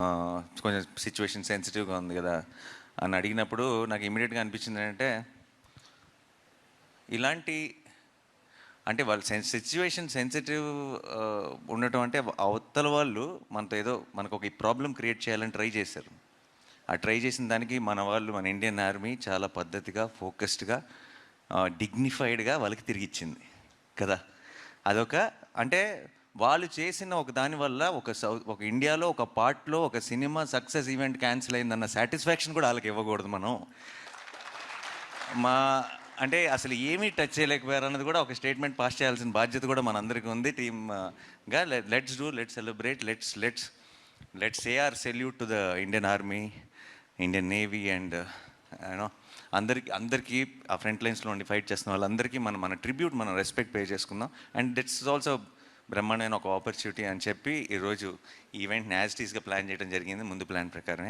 కొంచెం సిచ్యువేషన్ సెన్సిటివ్గా ఉంది కదా అని అడిగినప్పుడు నాకు ఇమీడియట్గా అనిపించింది ఏంటంటే, ఇలాంటి అంటే వాళ్ళ సిచ్యువేషన్ సెన్సిటివ్ ఉండటం అంటే అవతల వాళ్ళు మనతో ఏదో మనకు ఒక ప్రాబ్లం క్రియేట్ చేయాలని ట్రై చేశారు. ఆ ట్రై చేసిన దానికి మన వాళ్ళు, మన ఇండియన్ ఆర్మీ చాలా పద్ధతిగా, ఫోకస్డ్గా, డిగ్నిఫైడ్గా వాళ్ళకి తిరిగిచ్చింది కదా. అదొక అంటే వాళ్ళు చేసిన ఒక దానివల్ల ఒక ఇండియాలో ఒక పార్ట్లో ఒక సినిమా సక్సెస్ ఈవెంట్ క్యాన్సిల్ అయిందన్న సాటిస్ఫాక్షన్ కూడా వాళ్ళకి ఇవ్వకూడదు మనం. మా అంటే అసలు ఏమీ టచ్ చేయలేకపోయారు అన్నది కూడా ఒక స్టేట్మెంట్ పాస్ చేయాల్సిన బాధ్యత కూడా మనందరికీ ఉంది టీమ్గా. Let's celebrate, let's say or salute to the Indian army, Indian navy and you అందరికీ ఆ ఫ్రంట్ లైన్స్లో ఉండి ఫైట్ చేస్తున్న వాళ్ళందరికీ మన ట్రిబ్యూట్, మనం రెస్పెక్ట్ పే చేసుకుందాం. అండ్ దిట్స్ ఆల్సో బ్రహ్మాండమైన ఒక ఆపర్చునిటీ అని చెప్పి ఈరోజు ఈవెంట్ని యాజ్ టీస్గా ప్లాన్ చేయడం జరిగింది, ముందు ప్లాన్ ప్రకారమే.